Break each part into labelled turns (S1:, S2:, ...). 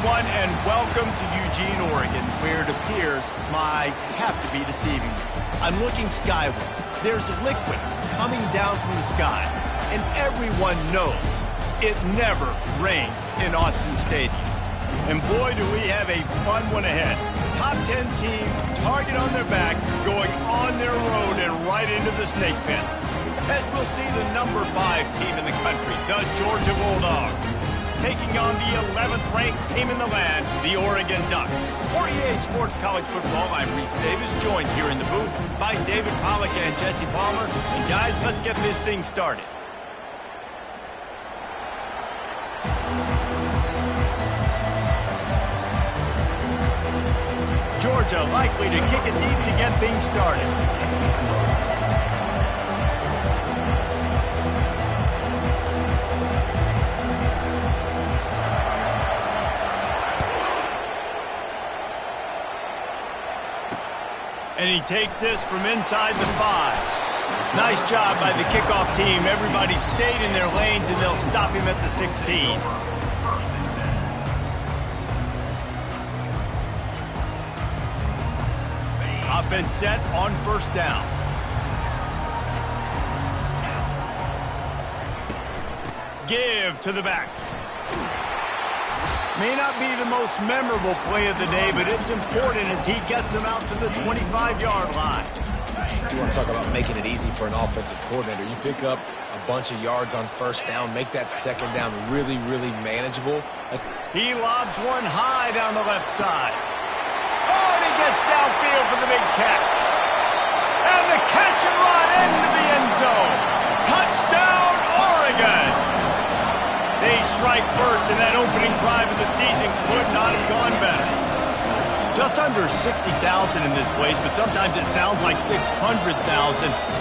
S1: everyone, and welcome to Eugene, Oregon, where it appears my eyes have to be deceiving me. I'm looking skyward. There's liquid coming down from the sky, and everyone knows it never rains in Autzen Stadium. And boy, do we have a fun one ahead. Top 10 team, target on their back, going on their road and right into the snake pit. As we'll see the number 5 team in the country, the Georgia Bulldogs, taking on the 11th ranked team in the land, the Oregon Ducks. For EA Sports College Football, I'm Reese Davis, joined here in the booth by David Pollack and Jesse Palmer. And guys, let's get this thing started. Georgia likely to kick it deep to get things started. And he takes this from inside the 5. Nice job by the kickoff team. Everybody stayed in their lanes, and they'll stop him at the 16. Offense set on first down. Give to the back. May not be the most memorable play of the day, but it's important as he gets them out to the 25-yard line.
S2: You want to talk about making it easy for an offensive coordinator. You pick up a bunch of yards on first down, make that second down really, really manageable.
S1: He lobs one high down the left side. Oh, and he gets downfield for the big catch. And the catch and run into the end zone. Touchdown, Oregon! They strike first, and that opening drive of the season could not have gone better. Just under 60,000 in this place, but sometimes it sounds like 600,000.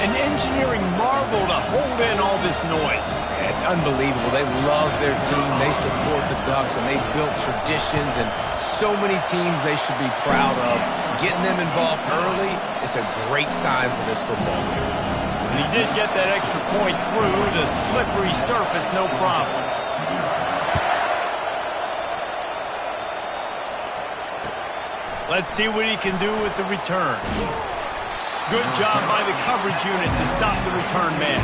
S1: An engineering marvel to hold in all this noise.
S2: Yeah, it's unbelievable. They love their team. They support the Ducks, and they've built traditions, and so many teams they should be proud of. Getting them involved early is a great sign for this football game.
S1: And he did get that extra point through the slippery surface, no problem. Let's see what he can do with the return. Good job by the coverage unit to stop the return man.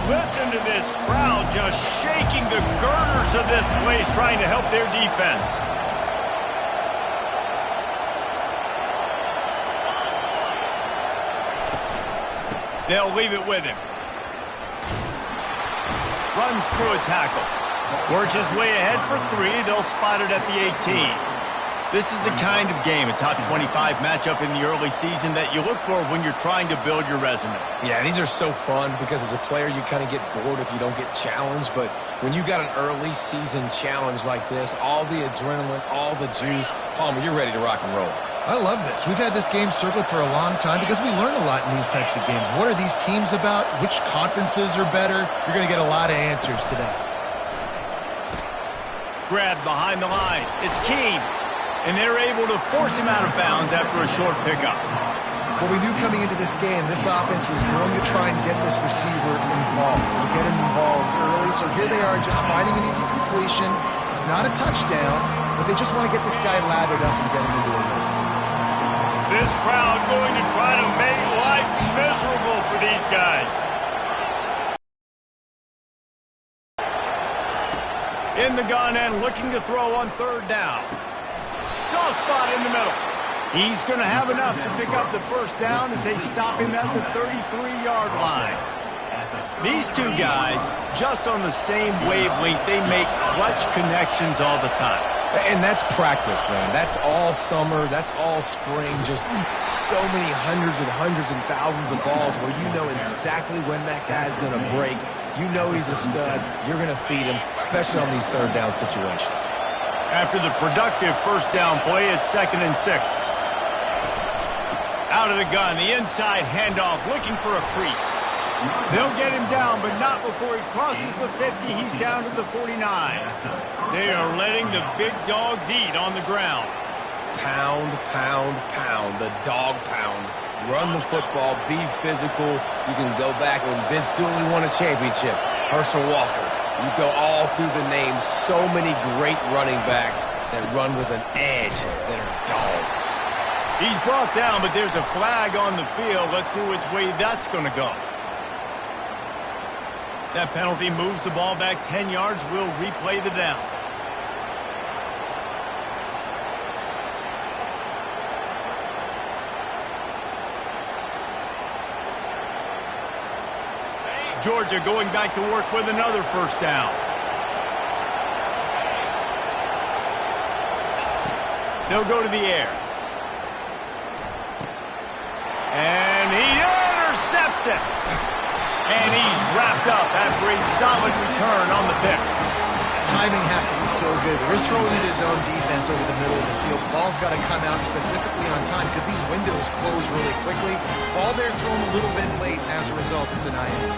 S1: Listen to this crowd just shaking the girders of this place, trying to help their defense. They'll leave it with him. Runs through a tackle. Works his way ahead for 3. They'll spot it at the 18. This is the kind of game, a top 25 matchup in the early season, that you look for when you're trying to build your resume.
S2: Yeah, these are so fun because as a player, you kind of get bored if you don't get challenged. But when you got an early season challenge like this, all the adrenaline, all the juice, Palmer, you're ready to rock and roll.
S3: I love this. We've had this game circled for a long time because we learn a lot in these types of games. What are these teams about? Which conferences are better? You're going to get a lot of answers today.
S1: Grabbed behind the line. It's Keene. And they're able to force him out of bounds after a short pickup.
S3: Well, we knew coming into this game, this offense was going to try and get this receiver involved. They'll get him involved early, so here they are just finding an easy completion. It's not a touchdown, but they just want to get this guy lathered up and get him into a rhythm.
S1: This crowd going to try to make life miserable for these guys. In the gun and looking to throw on third down. Soft spot in the middle. He's going to have enough to pick up the first down as they stop him at the 33-yard line. These two guys, just on the same wavelength, they make clutch connections all the time.
S2: And that's practice, man. That's all summer. That's all spring. Just so many hundreds and thousands of balls where you know exactly when that guy's going to break. You know he's a stud. You're going to feed him, especially on these third down situations.
S1: After the productive first down play, it's 2nd and 6. Out of the gun, the inside handoff, looking for a crease. They'll get him down, but not before he crosses the 50. He's down to the 49. They are letting the big dogs eat on the ground.
S2: Pound, pound, pound. The dog pound. Run the football, be physical. You can go back when Vince Dooley won a championship. Herschel Walker. You go all through the names. So many great running backs that run with an edge that are dogs.
S1: He's brought down, but there's a flag on the field. Let's see which way that's going to go. That penalty moves the ball back 10 yards. We'll replay the down. Georgia going back to work with another first down. They'll go to the air. And he intercepts it. And he's wrapped up after a solid return on the pick.
S3: Timing has to be so good. We're throwing at his own defense over the middle of the field. The ball's got to come out specifically on time because these windows close really quickly. Ball there thrown a little bit late. As a result, it's an INT.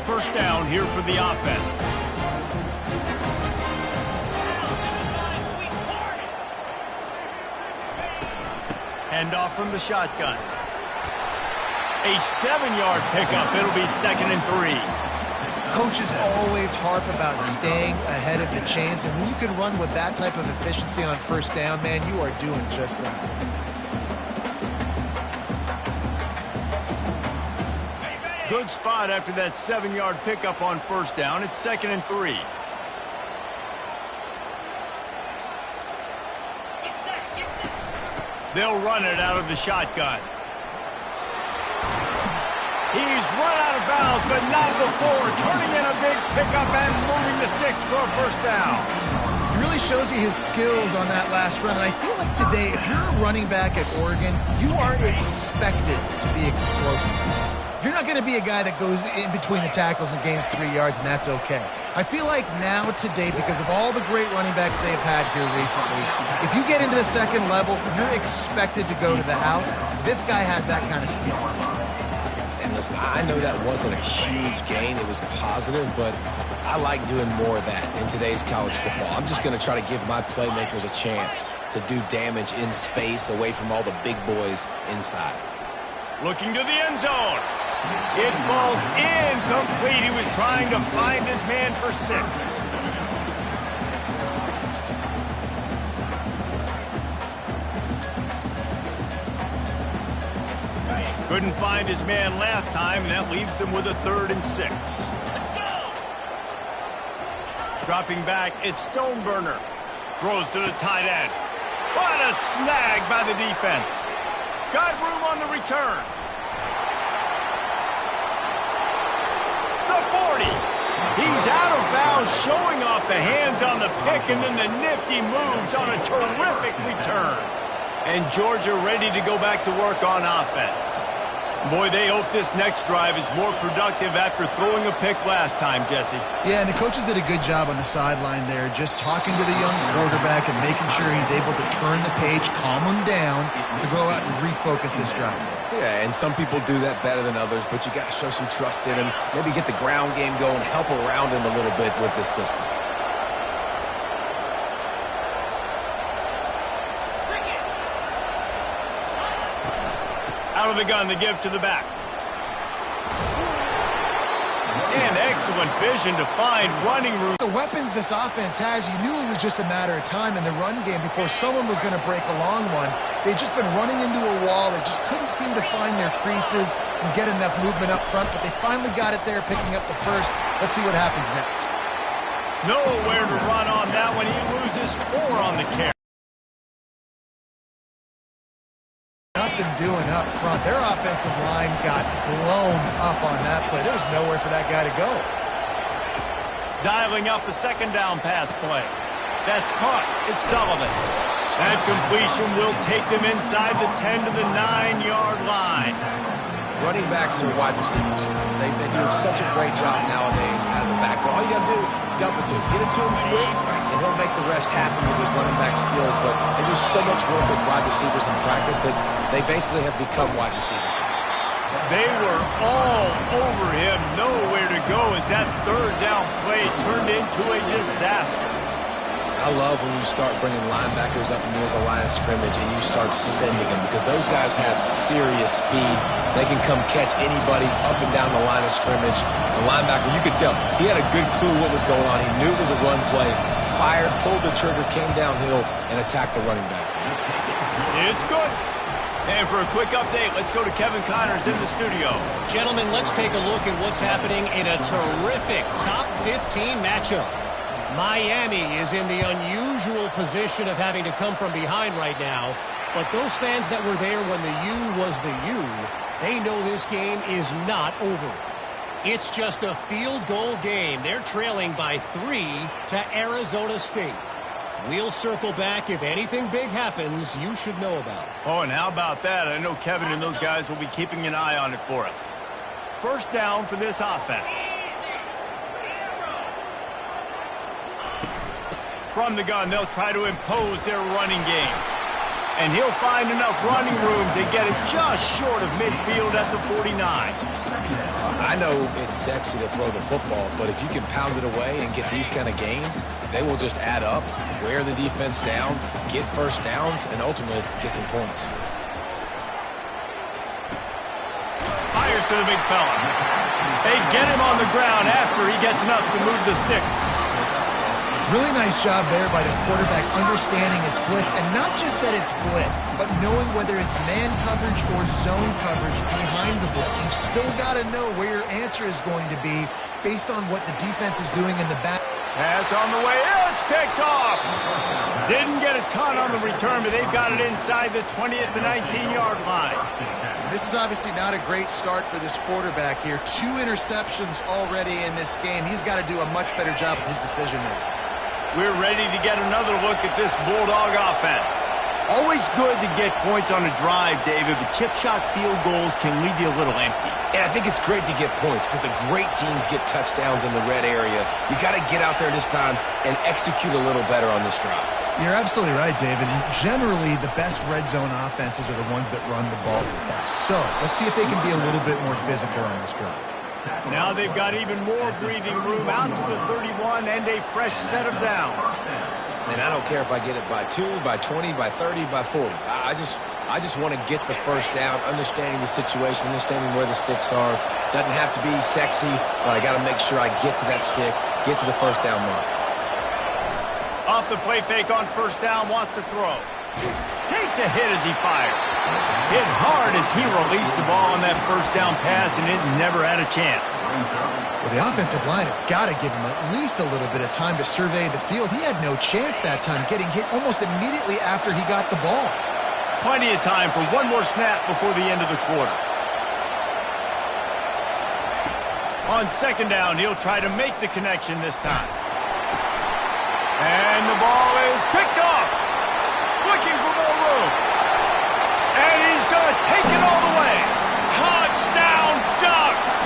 S1: First down here for the offense. Handoff from the shotgun. A 7-yard pickup. It'll be 2nd and 3.
S3: Coaches always harp about staying ahead of the chains, and when you can run with that type of efficiency on first down, man, you are doing just that.
S1: Good spot after that 7-yard pickup on first down. It's 2nd and 3. They'll run it out of the shotgun. He's run out of bounds, but not before. Turning in a big pickup and moving the sticks for a first down.
S3: He really shows you his skills on that last run. And I feel like today, if you're a running back at Oregon, you are expected to be explosive. You're not going to be a guy that goes in between the tackles and gains 3 yards, and that's okay. I feel like now, today, because of all the great running backs they've had here recently, if you get into the second level, you're expected to go to the house. This guy has that kind of skill.
S2: And listen, I know that wasn't a huge gain. It was positive, but I like doing more of that in today's college football. I'm just going to try to give my playmakers a chance to do damage in space away from all the big boys inside.
S1: Looking to the end zone. It falls incomplete. He was trying to find his man for 6. Couldn't find his man last time, and that leaves him with a 3rd and 6. Dropping back, it's Stoneburner. Throws to the tight end. What a snag by the defense. Got room on the return. The 40. He's out of bounds, showing off the hands on the pick, and then the nifty moves on a terrific return. And Georgia ready to go back to work on offense. Boy, they hope this next drive is more productive after throwing a pick last time, Jesse.
S3: Yeah, and the coaches did a good job on the sideline there, just talking to the young quarterback and making sure he's able to turn the page, calm him down, to go out and refocus this drive.
S2: Yeah, and some people do that better than others, but you got to show some trust in him, maybe get the ground game going, help around him a little bit with this system.
S1: Out of the gun to give to the back. And excellent vision to find running room.
S3: The weapons this offense has, you knew it was just a matter of time in the run game before someone was going to break a long one. They'd just been running into a wall. They just couldn't seem to find their creases and get enough movement up front, but they finally got it there, picking up the first. Let's see what happens next.
S1: Nowhere to run on that one. He loses 4 on the carry.
S3: Nothing doing up front. Their offensive line got blown up on that play. There was nowhere for that guy to go.
S1: Dialing up a 2nd down pass play. That's caught. It's Sullivan. That completion will take them inside the 10 to the 9-yard line.
S2: Running backs are wide receivers. They do such a great job nowadays out of the backfield. All you got to do, dump it to him. Get it to him quick, and he'll make the rest happen with his running back skills. But they do so much work with wide receivers in practice that they basically have become wide receivers.
S1: They were all over him. Nowhere to go as that 3rd down play turned into a disaster.
S2: I love when you start bringing linebackers up near the line of scrimmage and you start sending them because those guys have serious speed. They can come catch anybody up and down the line of scrimmage. The linebacker, you could tell, he had a good clue what was going on. He knew it was a run play, fired, pulled the trigger, came downhill, and attacked the running back.
S1: It's good. And for a quick update, let's go to Kevin Connors in the studio.
S4: Gentlemen, let's take a look at what's happening in a terrific top 15 matchup. Miami is in the unusual position of having to come from behind right now. But those fans that were there when the U was the U, they know this game is not over. It's just a field goal game. They're trailing by 3 to Arizona State. We'll circle back if anything big happens you should know about.
S1: Oh, and how about that? I know Kevin and those guys will be keeping an eye on it for us. First down for this offense. From the gun, they'll try to impose their running game. And he'll find enough running room to get it just short of midfield at the 49.
S2: I know it's sexy to throw the football, but if you can pound it away and get these kind of gains, they will just add up, wear the defense down, get first downs, and ultimately get some points.
S1: Fires to the big fella. They get him on the ground after he gets enough to move the sticks.
S3: Really nice job there by the quarterback understanding it's blitz, and not just that it's blitz, but knowing whether it's man coverage or zone coverage behind the blitz. You've still got to know where your answer is going to be based on what the defense is doing in the back.
S1: Pass on the way. It's picked off. Didn't get a ton on the return, but they've got it inside the 20 at the 19-yard line.
S3: This is obviously not a great start for this quarterback here. 2 interceptions already in this game. He's got to do a much better job with his decision-making.
S1: We're ready to get another look at this Bulldog offense. Always good to get points on a drive, David, but chip shot field goals can leave you a little empty.
S2: And I think it's great to get points, but the great teams get touchdowns in the red area. You got to get out there this time and execute a little better on this drive.
S3: You're absolutely right, David. And generally, the best red zone offenses are the ones that run the ball best. So let's see if they can be a little bit more physical on this drive.
S1: Now they've got even more breathing room out to the 31 and a fresh set of downs.
S2: And I don't care if I get it by 2, by 20, by 30, by 40. I just want to get the first down, understanding the situation, understanding where the sticks are. Doesn't have to be sexy, but I got to make sure I get to that stick, get to the first down mark.
S1: Off the play fake on first down, wants to throw. Takes a hit as he fires. Hit hard as he released the ball on that first down pass, and it never had a chance.
S3: Well, the offensive line has got to give him at least a little bit of time to survey the field. He had no chance that time, getting hit almost immediately after he got the ball.
S1: Plenty of time for one more snap before the end of the quarter. On second down, he'll try to make the connection this time. And the ball is picked off. Looking for more room. And he's going to take it all the way. Touchdown, Ducks!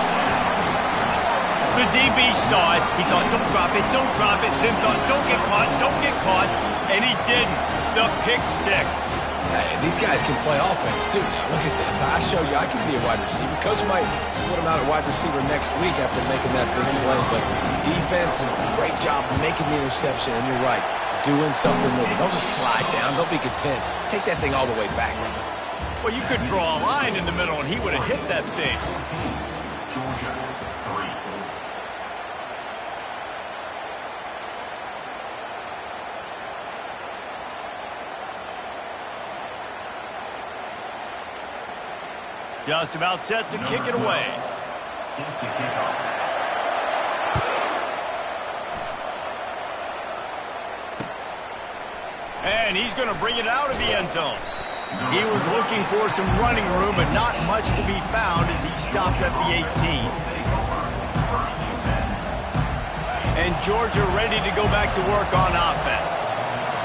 S1: The DB saw it. He thought, don't drop it, don't drop it. Then thought, don't get caught, don't get caught. And he didn't. The pick six.
S2: Hey, these guys can play offense, too. Now, look at this. I showed you I can be a wide receiver. Coach might split him out at wide receiver next week after making that big play. But defense, and great job making the interception. And you're right, doing something with it. Don't just slide down. Don't be content. Take that thing all the way back.
S1: Well, you could draw a line in the middle, and he would have hit that thing. Just about set to kick it away. And he's going to bring it out of the end zone. He was looking for some running room, but not much to be found as he stopped at the 18. And Georgia ready to go back to work on offense.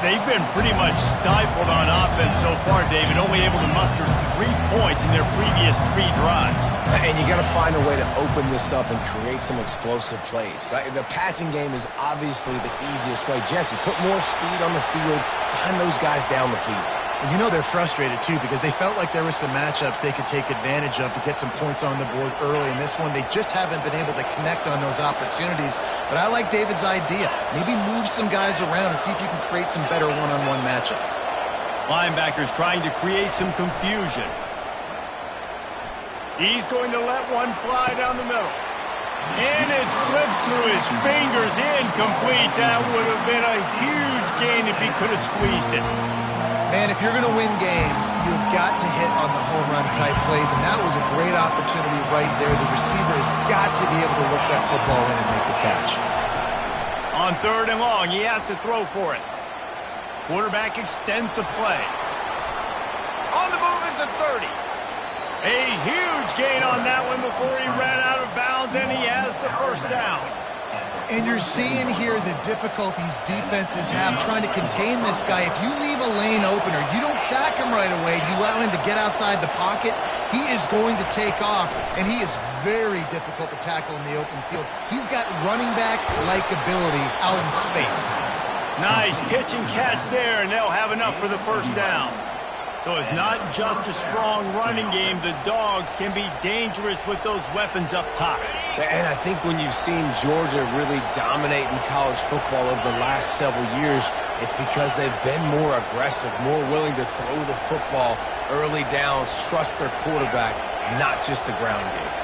S1: They've been pretty much stifled on offense so far, David, only able to muster 3 points in their previous 3 drives.
S2: And you got to find a way to open this up and create some explosive plays. The passing game is obviously the easiest way. Jesse, put more speed on the field. Find those guys down the field.
S3: And you know they're frustrated, too, because they felt like there were some matchups they could take advantage of to get some points on the board early. In this one, they just haven't been able to connect on those opportunities. But I like David's idea. Maybe move some guys around and see if you can create some better one-on-one matchups.
S1: Linebackers trying to create some confusion. He's going to let one fly down the middle. And it slips through his fingers, incomplete. That would have been a huge gain if he could have squeezed it.
S3: Man, if you're going to win games, you've got to hit on the home run type plays, and that was a great opportunity right there. The receiver has got to be able to look that football in and make the catch.
S1: On 3rd and long, he has to throw for it. Quarterback extends the play. On the move at the 30. A huge gain on that one before he ran out of bounds, and he has the first down.
S3: And you're seeing here the difficulties defenses have trying to contain this guy. If you leave a lane open or you don't sack him right away, you allow him to get outside the pocket, he is going to take off, and he is very difficult to tackle in the open field. He's got running back-like ability out in space.
S1: Nice pitch and catch there, and they'll have enough for the first down. So it's not just a strong running game. The Dogs can be dangerous with those weapons up top.
S2: And I think when you've seen Georgia really dominate in college football over the last several years, it's because they've been more aggressive, more willing to throw the football early downs, trust their quarterback, not just the ground game.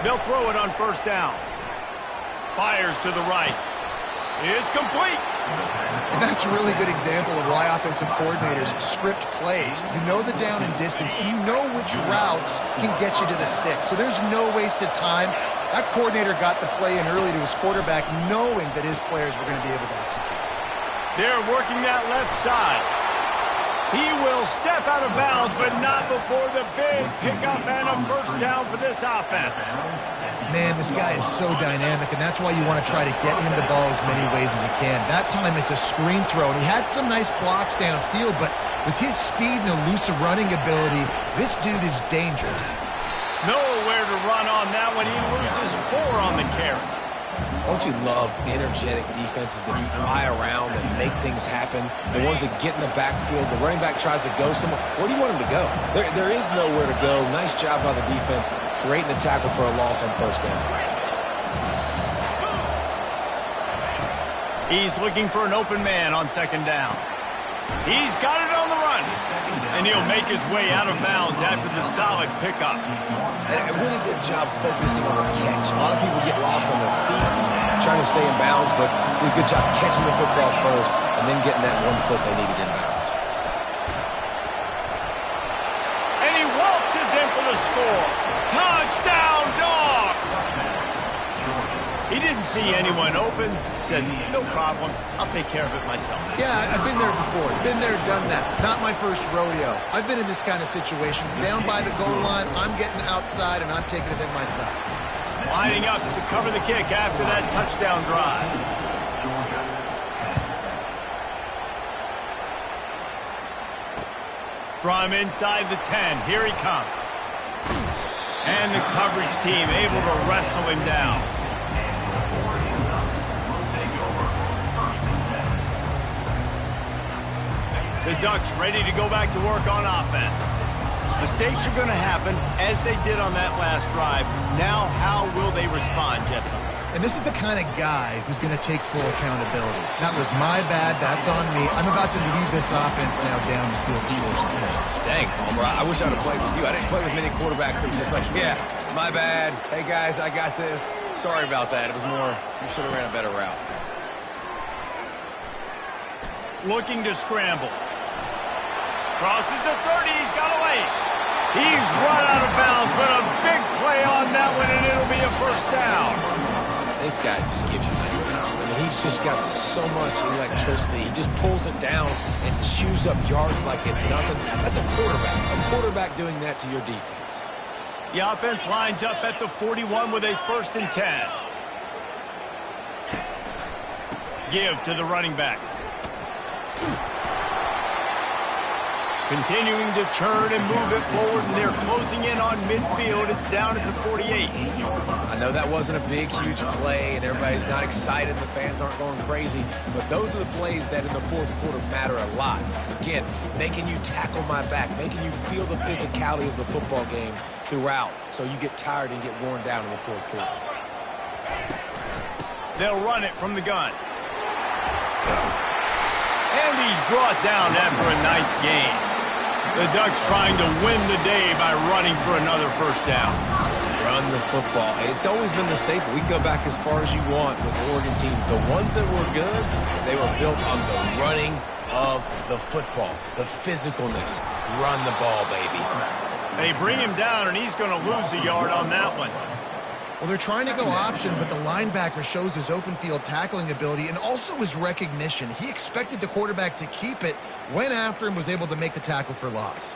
S1: They'll throw it on 1st down. Fires to the right. It's complete.
S3: And that's a really good example of why offensive coordinators script plays. You know the down and distance, and you know which routes can get you to the stick. So there's no wasted time. That coordinator got the play in early to his quarterback, knowing that his players were going to be able to execute.
S1: They're working that left side. He will step out of bounds, but not before the big pickup and a first down for this offense.
S3: Man, this guy is so dynamic, and that's why you want to try to get him the ball as many ways as you can. That time it's a screen throw, and he had some nice blocks downfield, but with his speed and elusive running ability, this dude is dangerous.
S1: Nowhere to run on that one. He loses 4 on the carry.
S2: Don't you love energetic defenses that fly around and make things happen? The ones that get in the backfield, the running back tries to go somewhere. Where do you want him to go? There is nowhere to go. Nice job by the defense, creating the tackle for a loss on 1st down.
S1: He's looking for an open man on 2nd down. He's got it on the run. And he'll make his way out of bounds after the solid pickup.
S2: And a really good job focusing on the catch. A lot of people get lost on their feet, trying to stay in bounds, but did a good job catching the football first and then getting that 1 foot they needed in bounds.
S1: And he waltzes in for the score. Touchdown, Dogs! He didn't see anyone open. Said, no problem. I'll take care of it myself.
S3: Yeah, I've been there before. Been there, done that. Not my first rodeo. I've been in this kind of situation. Down by the goal line, I'm getting outside, and I'm taking it in myself.
S1: Lining up to cover the kick after that touchdown drive. From inside the 10, here he comes. And the coverage team able to wrestle him down. The Ducks ready to go back to work on offense. Mistakes are going to happen, as they did on that last drive. Now, how will they respond, Jessup?
S3: And this is the kind of guy who's going to take full accountability. That was my bad. That's on me. I'm about to lead this offense now down the field to score some points.
S2: Dang, Palmer, I wish I would have played with you. I didn't play with many quarterbacks that were just like, yeah, my bad. Hey, guys, I got this. Sorry about that. It was more, you should have ran a better route.
S1: Looking to scramble. Crosses the 30. He's got away. He's run out of bounds, but a big play on that one, and it'll be a first down.
S2: This guy just gives you nightmares. I mean, he's just got so much electricity. He just pulls it down and chews up yards like it's nothing. That's a quarterback. A quarterback doing that to your defense.
S1: The offense lines up at the 41 with a 1st and 10. Give to the running back. Continuing to turn and move it forward, and they're closing in on midfield. It's down at the 48.
S2: I know that wasn't a big, huge play, and everybody's not excited. The fans aren't going crazy. But those are the plays that in the fourth quarter matter a lot. Again, making you tackle my back, making you feel the physicality of the football game throughout, so you get tired and get worn down in the fourth quarter.
S1: They'll run it from the gun. And he's brought down after a nice gain. The Ducks trying to win the day by running for another first down.
S2: Run the football. It's always been the staple. We can go back as far as you want with Oregon teams. The ones that were good, they were built on the running of the football, the physicalness. Run the ball, baby.
S1: They bring him down, and he's going to lose a yard on that one.
S3: Well, they're trying to go option, but the linebacker shows his open field tackling ability and also his recognition. He expected the quarterback to keep it, went after him, was able to make the tackle for loss.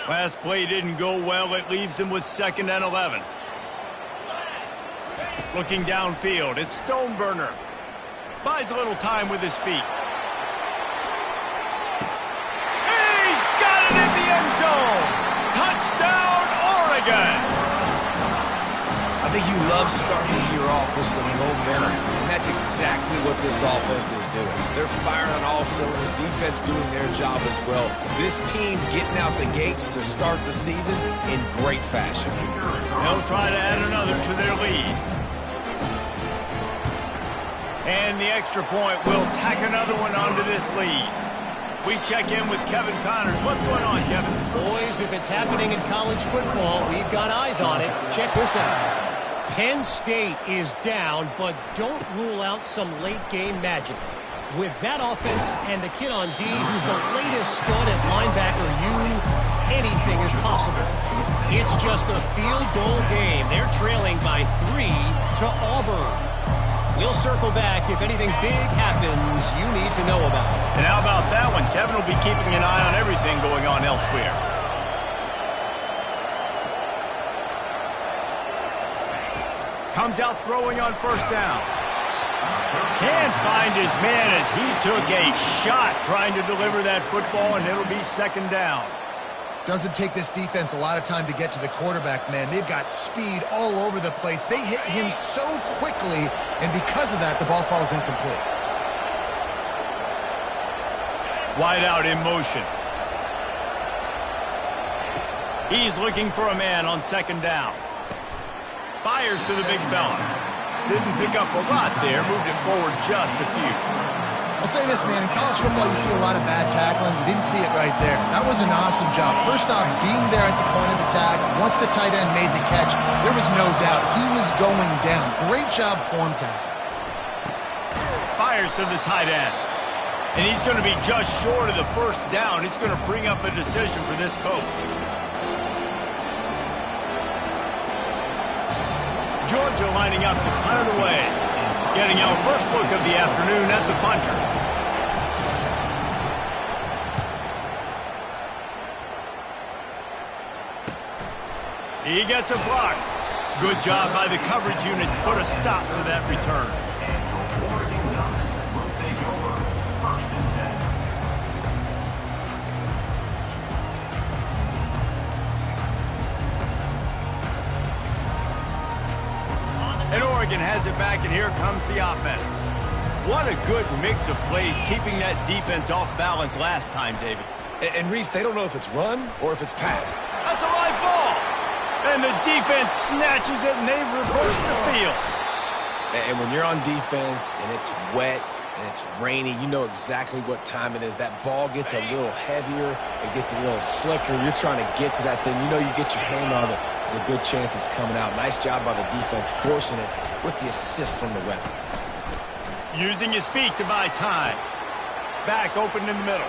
S1: Last play didn't go well. It leaves him with 2nd and 11. Looking downfield, it's Stoneburner. Buys a little time with his feet. End zone. Touchdown, Oregon.
S2: I think you love starting the year off with some momentum, and that's exactly what this offense is doing. They're firing on all cylinders, defense doing their job as well. This team getting out the gates to start the season in great fashion.
S1: They'll try to add another to their lead. And the extra point will tack another one onto this lead. We check in with Kevin Connors. What's going on, Kevin?
S4: Boys, if it's happening in college football, we've got eyes on it. Check this out. Penn State is down, but don't rule out some late-game magic. With that offense and the kid on D, who's the latest stud at linebacker, anything is possible. It's just a field goal game. They're trailing by 3 to Auburn. We'll circle back if anything big happens you need to know about.
S1: And how about that one? Kevin will be keeping an eye on everything going on elsewhere. Comes out throwing on first down. Can't find his man as he took a shot trying to deliver that football, and it'll be 2nd down.
S3: Doesn't take this defense a lot of time to get to the quarterback, man. They've got speed all over the place. They hit him so quickly, and because of that, the ball falls incomplete.
S1: Wide out in motion. He's looking for a man on 2nd down. Fires to the big fella. Didn't pick up a lot there, moved it forward just a few.
S3: I'll say this, man, in college football you see a lot of bad tackling. You didn't see it right there. That was an awesome job. First off, being there at the point of attack. Once the tight end made the catch, there was no doubt he was going down. Great job form tackle.
S1: Fires to the tight end. And he's going to be just short of the first down. It's going to bring up a decision for this coach. Georgia lining up to punt it away. Getting our first look of the afternoon at the punter. He gets a block. Good job by the coverage unit to put a stop to that return. And Oregon has it back, and here comes the offense. What a good mix of plays, keeping that defense off balance last time, David.
S2: And Reese, they don't know if it's run or if it's passed.
S1: That's a live ball. And the defense snatches it, and they reverse the field.
S2: And when you're on defense, and it's wet, and it's rainy, you know exactly what time it is. That ball gets a little heavier. It gets a little slicker. You're trying to get to that thing. You know you get your hand on it. There's a good chance it's coming out. Nice job by the defense forcing it with the assist from the weapon.
S1: Using his feet to buy time. Back open in the middle.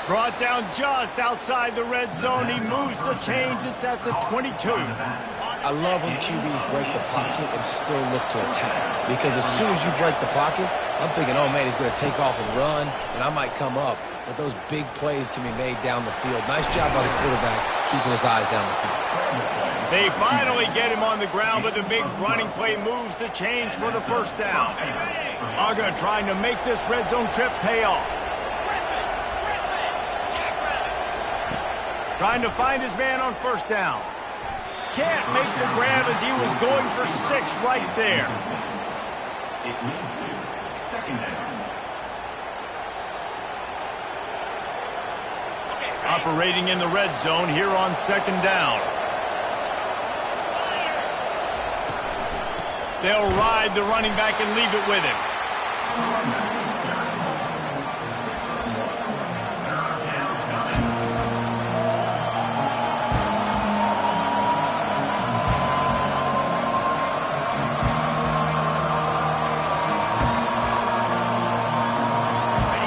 S1: Brought down just outside the red zone. He moves the chains. It's at the 22.
S2: I love when QBs break the pocket and still look to attack. Because as soon as you break the pocket, I'm thinking, oh, man, he's going to take off and run, and I might come up. But those big plays can be made down the field. Nice job by the quarterback keeping his eyes down the field.
S1: They finally get him on the ground, but the big running play moves the change for the first down. UGA trying to make this red zone trip pay off. Trying to find his man on first down. Can't make the grab as he was going for 6 right there.
S5: It leads to second down.
S1: Operating in the red zone here on second down. They'll ride the running back and leave it with him.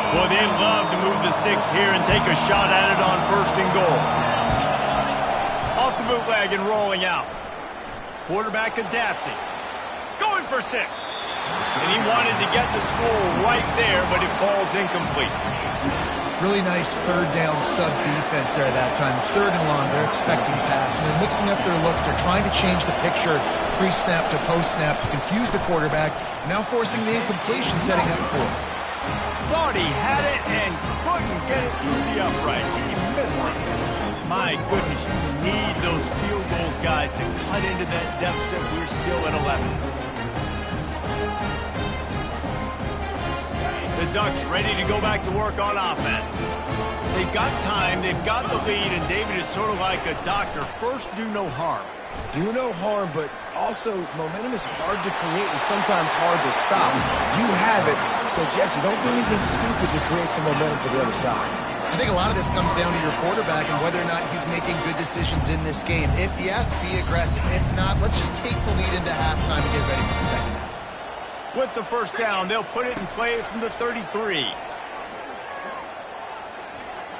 S1: Well, they'd love to move the sticks here and take a shot at it on first and goal. Off the bootleg and rolling out. Quarterback adapting. Going for 6. And he wanted to get the score right there, but it falls incomplete.
S3: Really nice third down sub defense there that time. It's third and long. They're expecting pass. And they're mixing up their looks. They're trying to change the picture pre-snap to post-snap to confuse the quarterback. Now forcing the incompletion, setting up for it.
S1: Thought he had it and couldn't get it through the uprights. He missed it. My goodness, you need those field goals, guys, to cut into that deficit. We're still at 11. The Ducks ready to go back to work on offense. They've got time, they've got the lead, and David is sort of like a doctor. First, do no harm.
S2: Do no harm, but also momentum is hard to create and sometimes hard to stop. You have it, so Jesse, don't do anything stupid to create some momentum for the other side.
S3: I think a lot of this comes down to your quarterback and whether or not he's making good decisions in this game. If yes, be aggressive. If not, let's just take the lead into halftime and get ready for the second half.
S1: With the first down, they'll put it in play from the 33.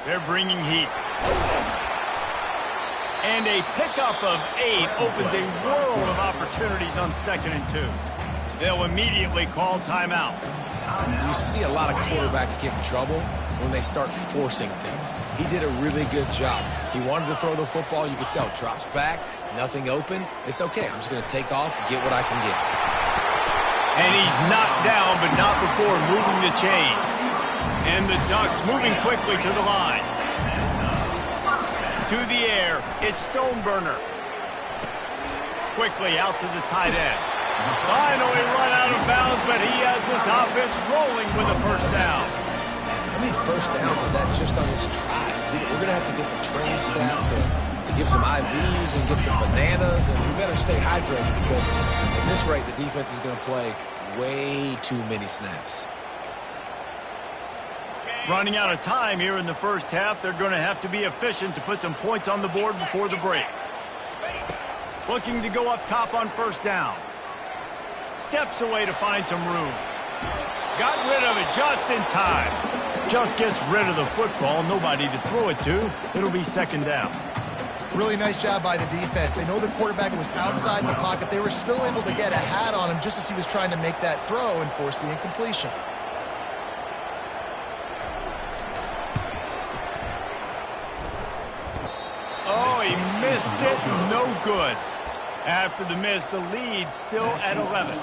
S1: They're bringing heat. And a pickup of 8 opens a world of opportunities on 2nd and 2. They'll immediately call timeout.
S2: You see a lot of quarterbacks get in trouble when they start forcing things. He did a really good job. He wanted to throw the football. You could tell. Drops back, nothing open. It's okay. I'm just going to take off and get what I can get.
S1: And he's knocked down, but not before moving the chains. And the Ducks moving quickly to the line. To the air, it's Stoneburner. Quickly out to the tight end. Finally run out of bounds, but he has this offense rolling with a first down.
S2: How many first downs is that just on this drive? We're going to have to get the training staff to give some IVs and get some bananas, and we better stay hydrated because at this rate, the defense is going to play way too many snaps.
S1: Running out of time here in the first half, they're going to have to be efficient to put some points on the board before the break. Looking to go up top on first down. Steps away to find some room. Got rid of it just in time. Just gets rid of the football, nobody to throw it to. It'll be second down.
S3: Really nice job by the defense. They know the quarterback was outside the pocket. They were still able to get a hat on him just as he was trying to make that throw and force the incompletion.
S1: Oh, he missed it. No good. After the miss, the lead still at 11.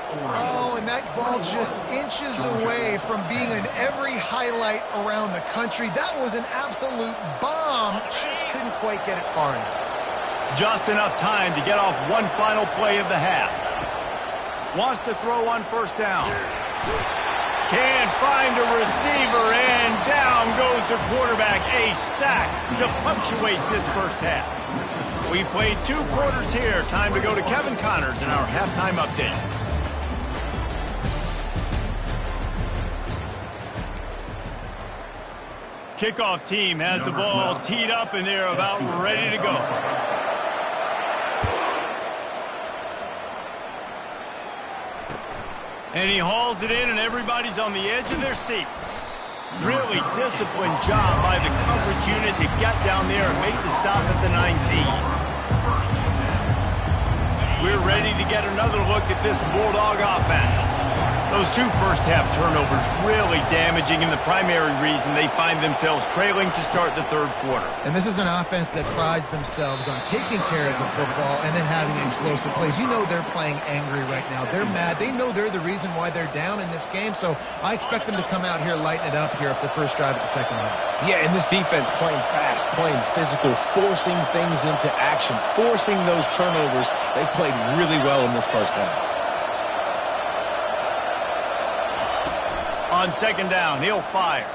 S3: Oh, and that ball just inches away from being in every highlight around the country. That was an absolute bomb. Just couldn't quite get it far enough.
S1: Just enough time to get off one final play of the half. Wants to throw on first down. Can't find a receiver, and down goes the quarterback. A sack to punctuate this first half. We played 2 quarters here. Time to go to Kevin Connors in our halftime update. Kickoff team has the ball teed up, and they're about ready to go. And he hauls it in, and everybody's on the edge of their seats. Really disciplined job by the coverage unit to get down there and make the stop at the 19. We're ready to get another look at this Bulldog offense. The Those two first-half turnovers really damaging, and the primary reason they find themselves trailing to start the third quarter.
S3: And this is an offense that prides themselves on taking care of the football and then having explosive plays. You know they're playing angry right now. They're mad. They know they're the reason why they're down in this game, so I expect them to come out here, lighten it up here for the first drive of the second half.
S2: Yeah, and this defense playing fast, playing physical, forcing things into action, forcing those turnovers. They played really well in this first half.
S1: On second down, he'll fire.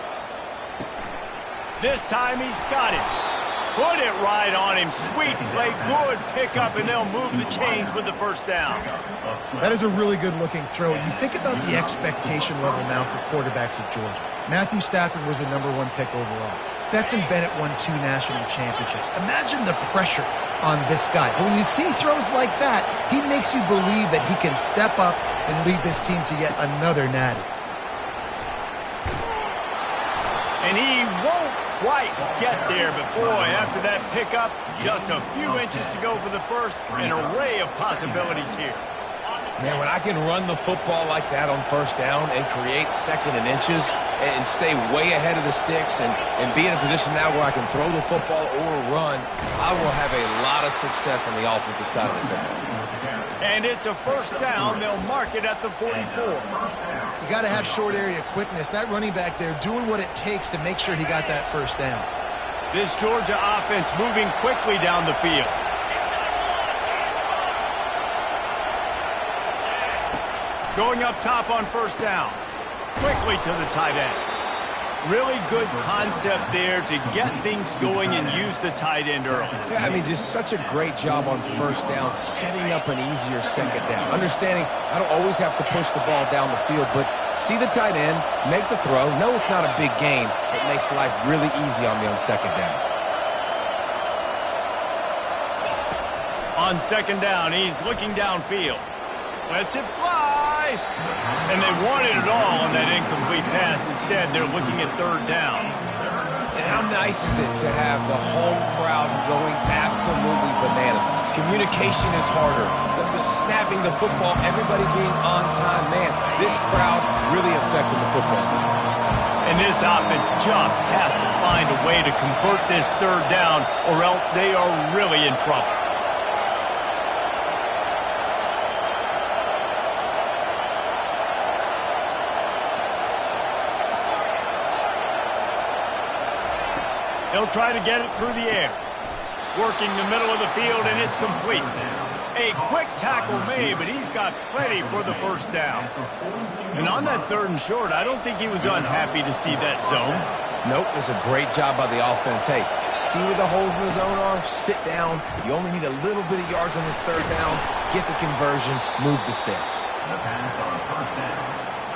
S1: This time he's got it. Put it right on him. Sweet play, good pickup, and they'll move the chains with the first down.
S3: That is a really good-looking throw. You think about the expectation level now for quarterbacks at Georgia. Matthew Stafford was the #1 pick overall. Stetson Bennett won 2 national championships. Imagine the pressure on this guy. But when you see throws like that, he makes you believe that he can step up and lead this team to yet another natty.
S1: And he won't quite get there, but boy, after that pickup, just a few inches to go for the first. An array of possibilities here.
S2: Man, when I can run the football like that on first down and create second and inches and stay way ahead of the sticks and be in a position now where I can throw the football or run, I will have a lot of success on the offensive side of the football.
S1: And it's a first down. They'll mark it at the 44.
S3: You got to have short area quickness. That running back there doing what it takes to make sure he got that first down.
S1: This Georgia offense moving quickly down the field. Going up top on first down. Quickly to the tight end. Really good concept there to get things going and use the tight end early.
S2: Yeah, I mean, just such a great job on first down, setting up an easier second down. Understanding I don't always have to push the ball down the field, but see the tight end, make the throw. No, it's not a big gain, but makes life really easy on me on second down.
S1: On second down, he's looking downfield. Lets it fly. And they wanted it all on that incomplete pass. Instead, they're looking at third down.
S2: And how nice is it to have the home crowd going absolutely bananas? Communication is harder. The snapping the football, everybody being on time. Man, this crowd really affected the football game.
S1: And this offense just has to find a way to convert this third down, or else they are really in trouble. He'll try to get it through the air. Working the middle of the field, and it's complete. A quick tackle made, but he's got plenty for the first down. And on that third and short, I don't think he was unhappy to see that zone.
S2: Nope, it's a great job by the offense. Hey, see where the holes in the zone are? Sit down. You only need a little bit of yards on this third down. Get the conversion. Move the sticks.
S5: The pass on first down.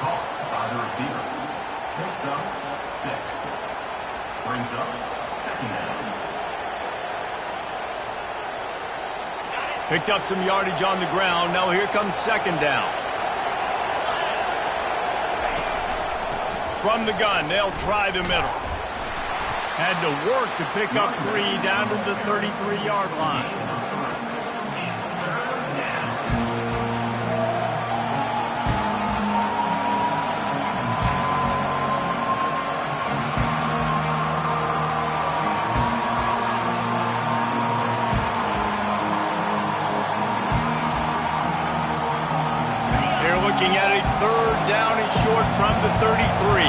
S5: Caught by the receiver. Picks up 6. Brings up second down.
S1: Picked up some yardage on the ground. Now here comes second down. From the gun, they'll try the middle. Had to work to pick up 3 down to the 33-yard line. Looking at a third down and short from the 33.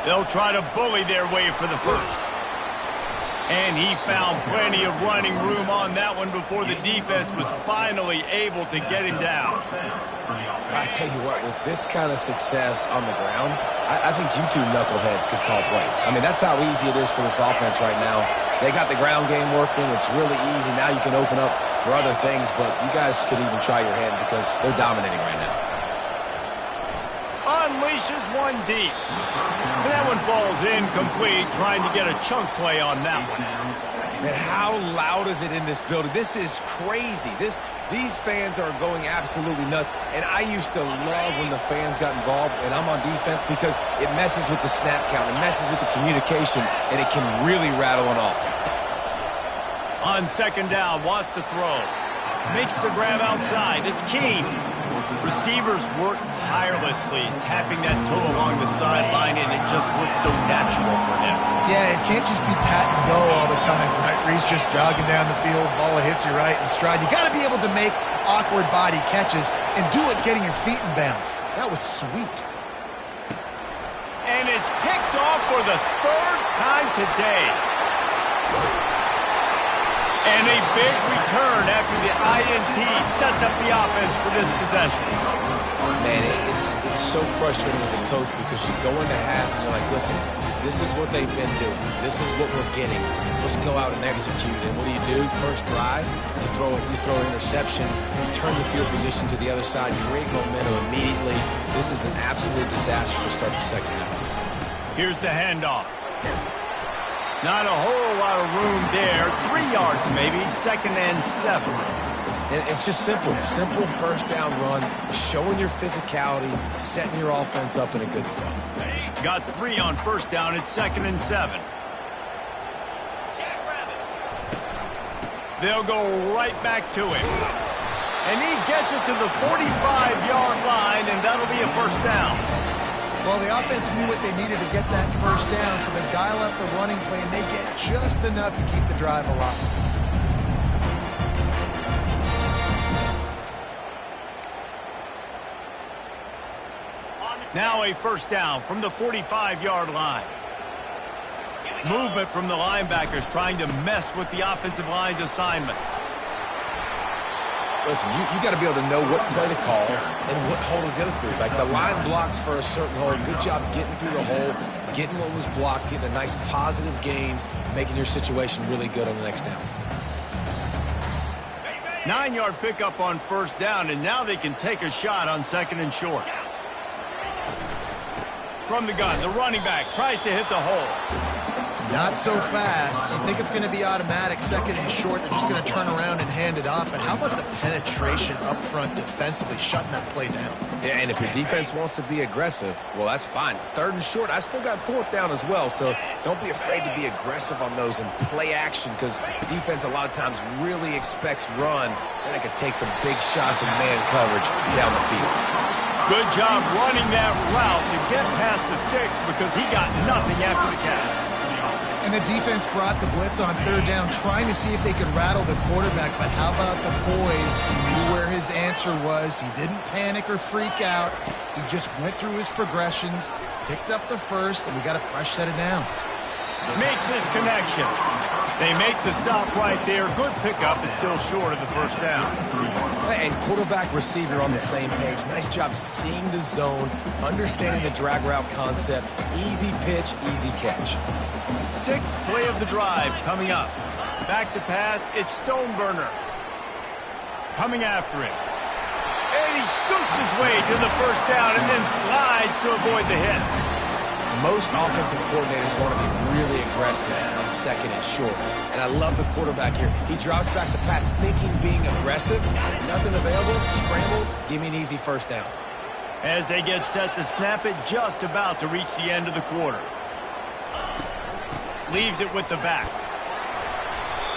S1: They'll try to bully their way for the first. And he found plenty of running room on that one before the defense was finally able to get him down.
S2: I tell you what, with this kind of success on the ground, I think you two knuckleheads could call plays. I mean, that's how easy it is for this offense right now. They got the ground game working. It's really easy. Now you can open up for other things, but you guys could even try your hand because they're dominating right now.
S1: Unleashes one deep. And that one falls incomplete, trying to get a chunk play on that one.
S2: Man, how loud is it in this building? This is crazy. These fans are going absolutely nuts. And I used to love when the fans got involved, and I'm on defense because it messes with the snap count. It messes with the communication, and it can really rattle an offense.
S1: On second down, wants to throw. Makes the grab outside. It's key. Receivers work tirelessly, tapping that toe along the sideline, and it just looks so natural for him.
S3: Yeah, it can't just be pat and go all the time, right? Reese just jogging down the field, ball hits you right in stride. You got to be able to make awkward body catches and do it getting your feet in bounds. That was sweet.
S1: And it's picked off for the third time today. And a big return after the INT sets up the offense for this possession.
S2: Man, it's so frustrating as a coach because you go into half and you're like, listen, this is what they've been doing. This is what we're getting. Let's go out and execute. And what do? First drive, you throw an interception, you turn the field position to the other side, create momentum immediately. This is an absolute disaster to start the second half.
S1: Here's the handoff. Not a whole lot of room there. 3 yards maybe, 2nd and 7.
S2: And it's just simple first down run, showing your physicality, setting your offense up in a good spot.
S1: Got 3 on first down. It's 2nd and 7. They'll go right back to him. And he gets it to the 45-yard line, and that'll be a first down.
S3: Well, the offense knew what they needed to get that first down, so they dial up the running play, and they get just enough to keep the drive alive.
S1: Now a first down from the 45-yard line. Movement from the linebackers trying to mess with the offensive line's assignments.
S2: Listen, you got to be able to know what play to call and what hole to go through. Like the line blocks for a certain hole. Good job getting through the hole, getting what was blocked, getting a nice positive gain, making your situation really good on the next down.
S1: 9-yard pickup on first down, and now they can take a shot on 2nd and short. From the gun, the running back tries to hit the hole.
S3: Not so fast. You think it's going to be automatic, 2nd and short. They're just going to turn around and hand it off. But how about the penetration up front defensively, shutting that play down?
S2: Yeah, and if your defense wants to be aggressive, well, that's fine. 3rd and short, I still got 4th down as well. So don't be afraid to be aggressive on those and play action because defense a lot of times really expects run. Then it could take some big shots and man coverage down the field.
S1: Good job running that route to get past the sticks because he got nothing after the catch.
S3: And the defense brought the blitz on 3rd down, trying to see if they could rattle the quarterback. But how about the poise? He knew where his answer was. He didn't panic or freak out. He just went through his progressions, picked up the first, and we got a fresh set of downs.
S1: Makes his connection. They make the stop right there. Good pickup, but still short of the first down.
S2: And quarterback receiver on the same page. Nice job seeing the zone, understanding the drag route concept. Easy pitch, easy catch.
S1: 6th play of the drive coming up. Back to pass, it's Stoneburner. Coming after him. And he scoots his way to the first down and then slides to avoid the hit.
S2: Most offensive coordinators want to be really aggressive on 2nd and short. And I love the quarterback here. He drops back the pass thinking being aggressive. Nothing available, scramble, give me an easy first down.
S1: As they get set to snap it, just about to reach the end of the quarter. Leaves it with the back.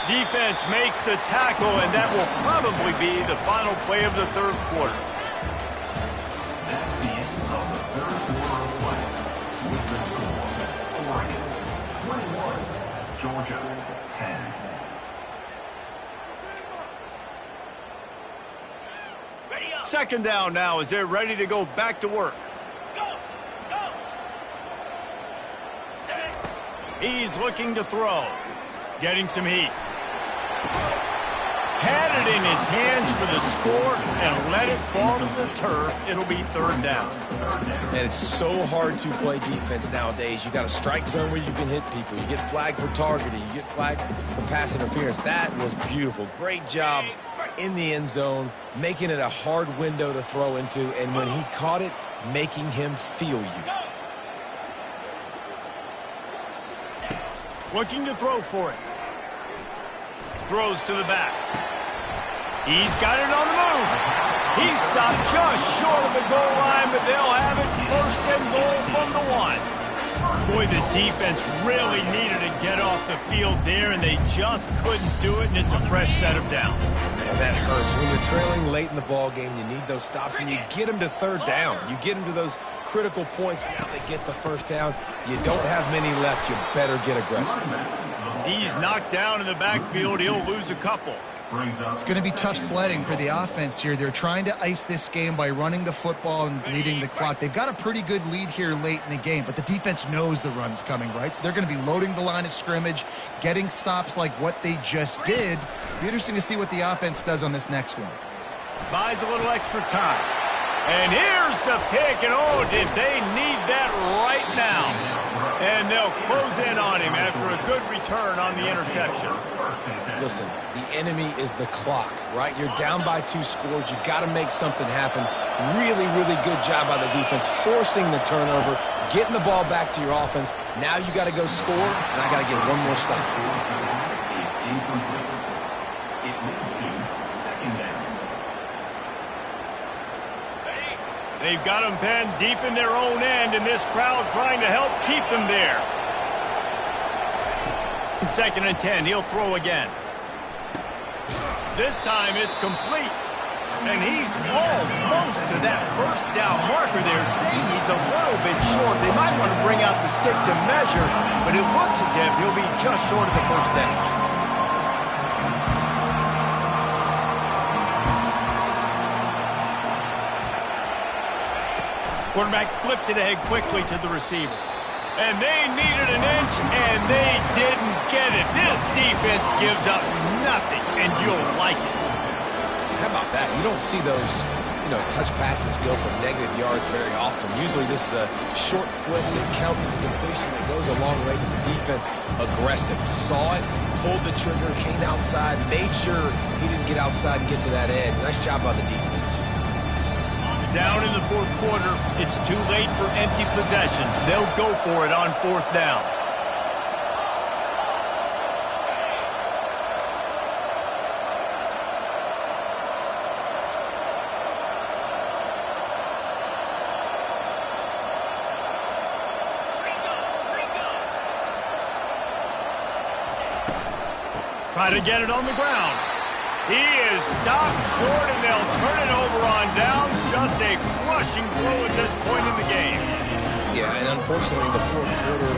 S1: Defense makes the tackle, and that will probably be the final play of the 3rd quarter.
S5: That's the end of the 3rd quarter of play. With the score, Oregon 21, Georgia 10.
S1: Second down now as they're ready to go back to work. He's looking to throw. Getting some heat. Had it in his hands for the score and let it fall to the turf. It'll be 3rd down.
S2: And it's so hard to play defense nowadays. You got a strike zone where you can hit people. You get flagged for targeting. You get flagged for pass interference. That was beautiful. Great job in the end zone, making it a hard window to throw into. And when he caught it, making him feel you.
S1: Looking to throw for it. Throws to the back. He's got it on the move. He's stopped just short of the goal line, but they'll have it 1st and goal from the 1. Boy, the defense really needed to get off the field there, and they just couldn't do it, and it's a fresh set of downs.
S2: Man, that hurts. When you're trailing late in the ball game, you need those stops, and you get them to third down. You get them to those critical points. Now they get the first down. You don't have many left. You better get aggressive.
S1: He's knocked down in the backfield. He'll lose a couple.
S3: It's going to be tough sledding for the offense here. They're trying to ice this game by running the football and bleeding the clock. They've got a pretty good lead here late in the game, but the defense knows the run's coming, right? So they're going to be loading the line of scrimmage, getting stops like what they just did. Be interesting to see what the offense does on this next one.
S1: Buys a little extra time. And here's the pick, and oh, did they need that right now. And they'll close in on him after a good return on the interception.
S2: Listen, the enemy is the clock, right? You're down by 2 scores. You got to make something happen. Really, really good job by the defense, forcing the turnover, getting the ball back to your offense. Now you got to go score, and I got to get one more stop.
S1: They've got them penned deep in their own end, and this crowd trying to help keep them there. 2nd and 10, he'll throw again. This time it's complete. And he's almost to that first down marker there, saying he's a little bit short. They might want to bring out the sticks and measure, but it looks as if he'll be just short of the first down. Quarterback flips it ahead quickly to the receiver. And they needed an inch, and they didn't get it. This defense gives up nothing, and you'll like it.
S2: How about that? You don't see those, touch passes go for negative yards very often. Usually this is a short flip that counts as a completion that goes a long way, but the defense aggressive. Saw it, pulled the trigger, came outside, made sure he didn't get outside and get to that edge. Nice job by the defense.
S1: Down in the 4th quarter, it's too late for empty possessions. They'll go for it on 4th down. Try to get it on the ground. He is stopped short, and they'll turn it over on downs. Just a crushing blow at this point in the game.
S2: Yeah, and unfortunately, the 4th quarter,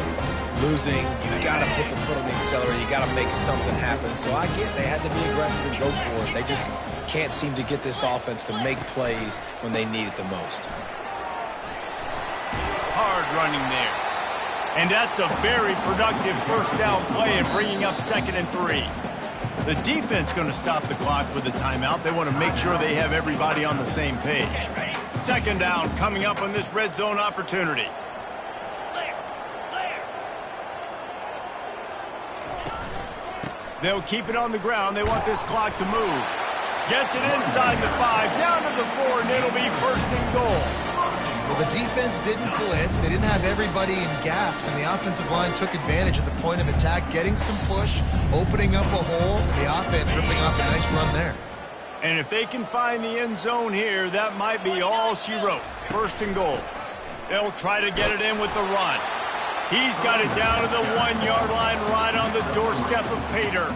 S2: losing, you got to put the foot on the accelerator. You got to make something happen. So I get they had to be aggressive and go for it. They just can't seem to get this offense to make plays when they need it the most.
S1: Hard running there. And that's a very productive first down play and bringing up 2nd and 3. The defense going to stop the clock with a timeout. They want to make sure they have everybody on the same page. 2nd down coming up on this red zone opportunity. They'll keep it on the ground. They want this clock to move. Gets it inside the 5, down to the 4, and it'll be 1st and goal.
S3: Well, the defense didn't blitz. They didn't have everybody in gaps, and the offensive line took advantage at the point of attack, getting some push, opening up a hole, and the offense ripping off a nice run there.
S1: And if they can find the end zone here, that might be all she wrote. 1st and goal. They'll try to get it in with the run. He's got it down to the 1-yard line right on the doorstep of Pater.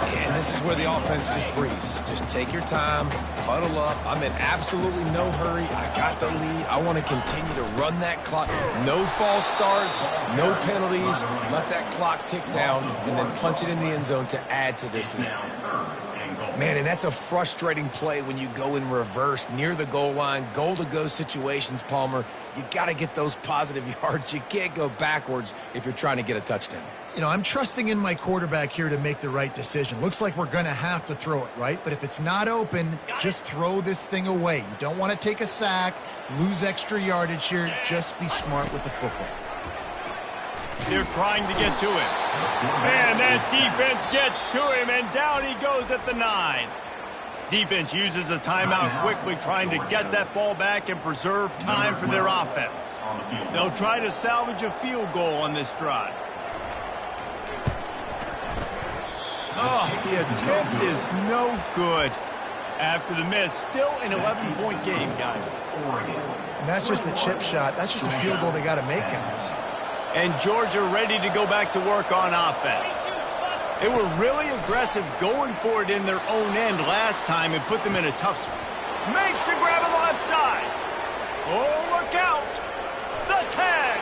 S2: And this is where the offense just breathes. Just take your time, huddle up. I'm in absolutely no hurry. I got the lead. I want to continue to run that clock. No false starts, no penalties. Let that clock tick down and then punch it in the end zone to add to this lead. Man, and that's a frustrating play when you go in reverse near the goal line, goal-to-go situations, Palmer. You got to get those positive yards. You can't go backwards if you're trying to get a touchdown.
S3: I'm trusting in my quarterback here to make the right decision. Looks like we're going to have to throw it, right? But if it's not open, just throw this thing away. You don't want to take a sack, lose extra yardage here. Just be smart with the football.
S1: They're trying to get to him. And that defense gets to him, and down he goes at the 9. Defense uses a timeout quickly, trying to get that ball back and preserve time for their offense. They'll try to salvage a field goal on this drive. Oh, the attempt is no good. After the miss, still an 11-point game, guys.
S3: And that's just the chip shot. That's just a field goal they got to make, guys.
S1: And Georgia ready to go back to work on offense. They were really aggressive going for it in their own end last time and put them in a tough spot. Makes the grab on the left side. Oh, look out. The 10.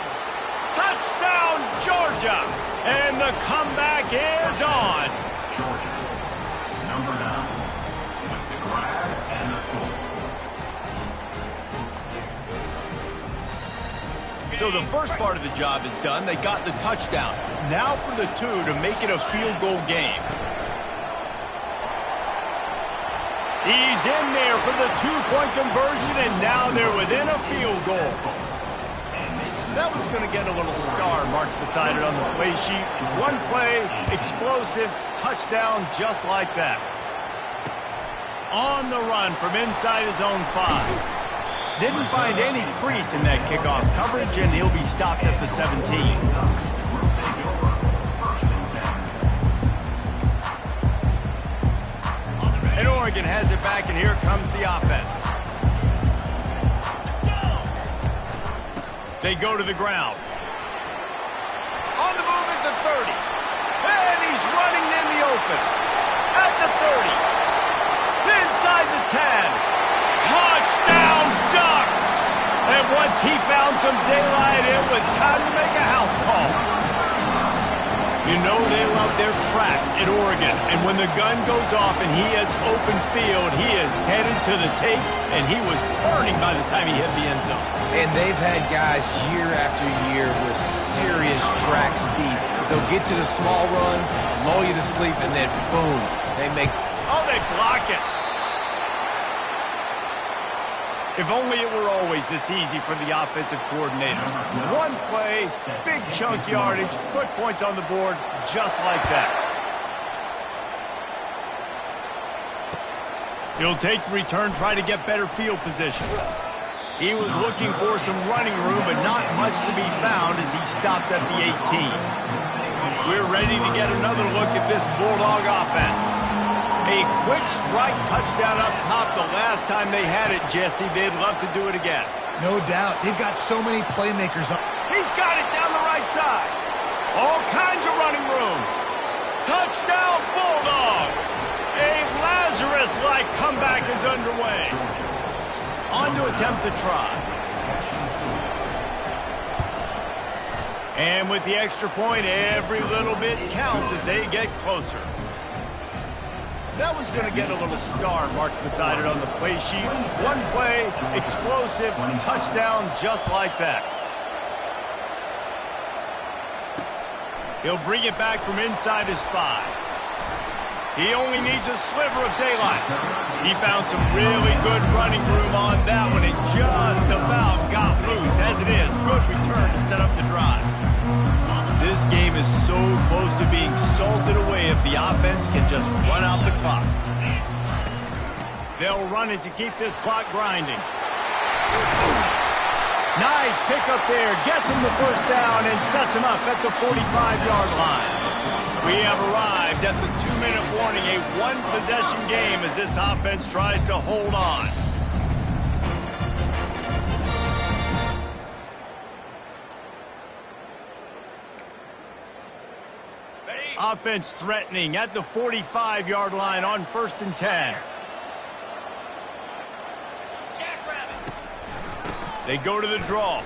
S1: Touchdown, Georgia. And the comeback is on.
S5: Georgia, number 9, with the grab and the score.
S1: So the first part of the job is done. They got the touchdown. Now for the 2 to make it a field goal game. He's in there for the 2-point conversion, and now they're within a field goal. That one's going to get a little star marked beside it on the play sheet. One play, explosive, touchdown just like that. On the run from inside his own 5. Didn't find any crease in that kickoff coverage, and he'll be stopped at the 17. And Oregon has it back, and here comes the offense. They go to the ground. On the move at the 30. And he's running in the open. At the 30. Inside the 10. Touchdown, Ducks! And once he found some daylight, it was time to make a house call. You know they love their track at Oregon. And when the gun goes off and he hits open field, he is headed to the tape, and he was burning by the time he hit the end zone.
S2: And they've had guys year after year with serious track speed. They'll get to the small runs, lull you to sleep, and then boom, they make...
S1: Oh, they block it. If only it were always this easy for the offensive coordinators. One play, big chunk yardage, put points on the board just like that. He'll take the return, try to get better field position. He was looking for some running room, but not much to be found as he stopped at the 18. We're ready to get another look at this Bulldog offense. A quick strike touchdown up top the last time they had it, Jesse. They'd love to do it again.
S3: No doubt. They've got so many playmakers.
S1: He's got it down the right side. All kinds of running room. Touchdown, Bulldogs. A Lazarus-like comeback is underway. On to attempt the try. And with the extra point, every little bit counts as they get closer. That one's going to get a little star marked beside it on the play sheet. One play, explosive, touchdown just like that. He'll bring it back from inside his 5. He only needs a sliver of daylight. He found some really good running room on that one and just about got loose. As it is, good return to set up the drive. This game is so close to being salted away if the offense can just run out the clock. They'll run it to keep this clock grinding. Nice pickup there. Gets him the first down and sets him up at the 45-yard line. We have arrived at the 2-minute warning, a one-possession game as this offense tries to hold on. Offense threatening at the 45-yard line on 1st and 10. They go to the draw.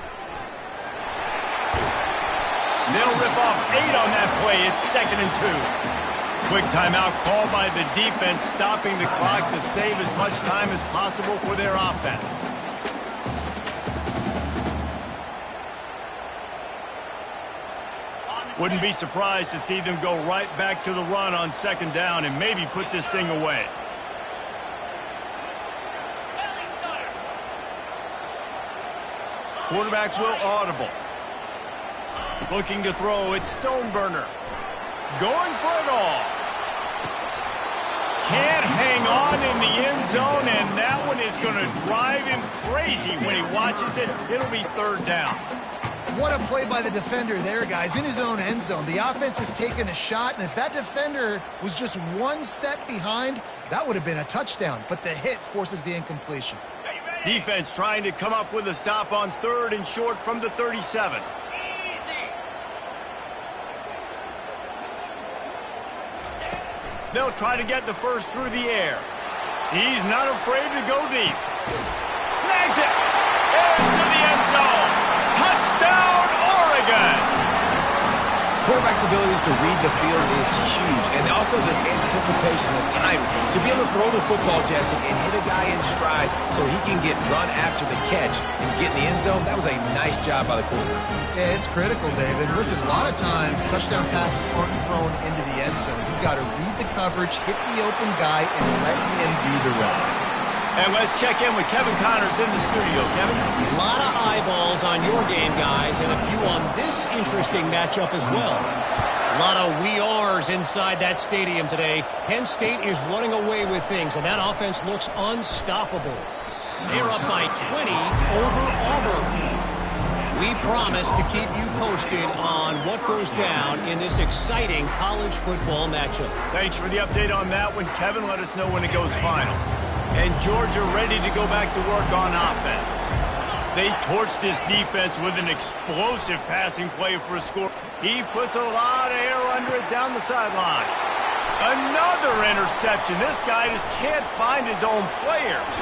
S1: They'll rip off 8 on that play. It's 2nd and 2. Quick timeout called by the defense, stopping the clock to save as much time as possible for their offense. Wouldn't be surprised to see them go right back to the run on 2nd down and maybe put this thing away. Quarterback will audible. Looking to throw, it's Stoneburner. Going for it all. Can't hang on in the end zone, and that one is going to drive him crazy when he watches it. It'll be 3rd down.
S3: What a play by the defender there, guys. In his own end zone, the offense has taken a shot, and if that defender was just one step behind, that would have been a touchdown. But the hit forces the incompletion.
S1: Defense trying to come up with a stop on 3rd and short from the 37. They'll try to get the first through the air. He's not afraid to go deep. Snags it. Into the end zone. Touchdown, Oregon.
S2: Quarterback's abilities to read the field is huge, and also the anticipation, the timing. To be able to throw the football, Jesse, and hit a guy in stride so he can get run after the catch and get in the end zone, that was a nice job by the quarterback.
S3: Yeah, it's critical, David. Listen, a lot of times touchdown passes aren't thrown into the end zone. You've got to read the coverage, hit the open guy, and let him do the rest.
S1: And let's check in with Kevin Connors in the studio. Kevin?
S4: A lot of eyeballs on your game, guys, and a few on this interesting matchup as well. A lot of we ares inside that stadium today. Penn State is running away with things, and that offense looks unstoppable. They're up by 20 over Auburn. We promise to keep you posted on what goes down in this exciting college football matchup.
S1: Thanks for the update on that one, Kevin. Let us know when it goes final. And Georgia ready to go back to work on offense. They torched this defense with an explosive passing play for a score. He puts a lot of air under it down the sideline. Another interception. This guy just can't find his own players.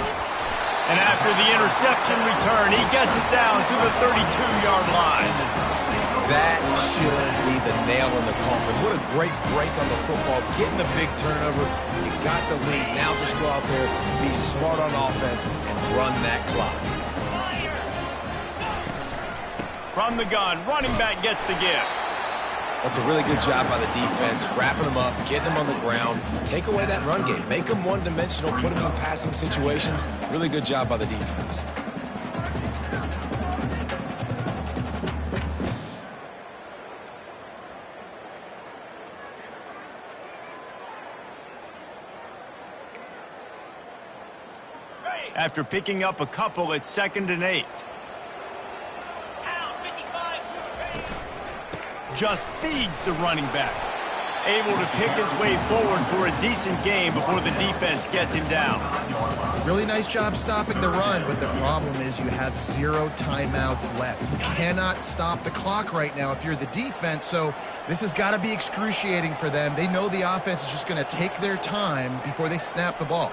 S1: And after the interception return, he gets it down to the 32-yard line.
S2: That should be the nail in the coffin. What a great break on the football. Getting the big turnover. You got the lead. Now just go out there, be smart on offense, and run that clock.
S1: From the gun, running back gets the give.
S2: That's a really good job by the defense, wrapping them up, getting them on the ground. Take away that run game. Make them one-dimensional, put them in passing situations. Really good job by the defense.
S1: After picking up a couple, it's 2nd and 8. Just feeds the running back. Able to pick his way forward for a decent game before the defense gets him down.
S3: Really nice job stopping the run, but the problem is you have 0 timeouts left. You cannot stop the clock right now if you're the defense, so this has got to be excruciating for them. They know the offense is just going to take their time before they snap the ball.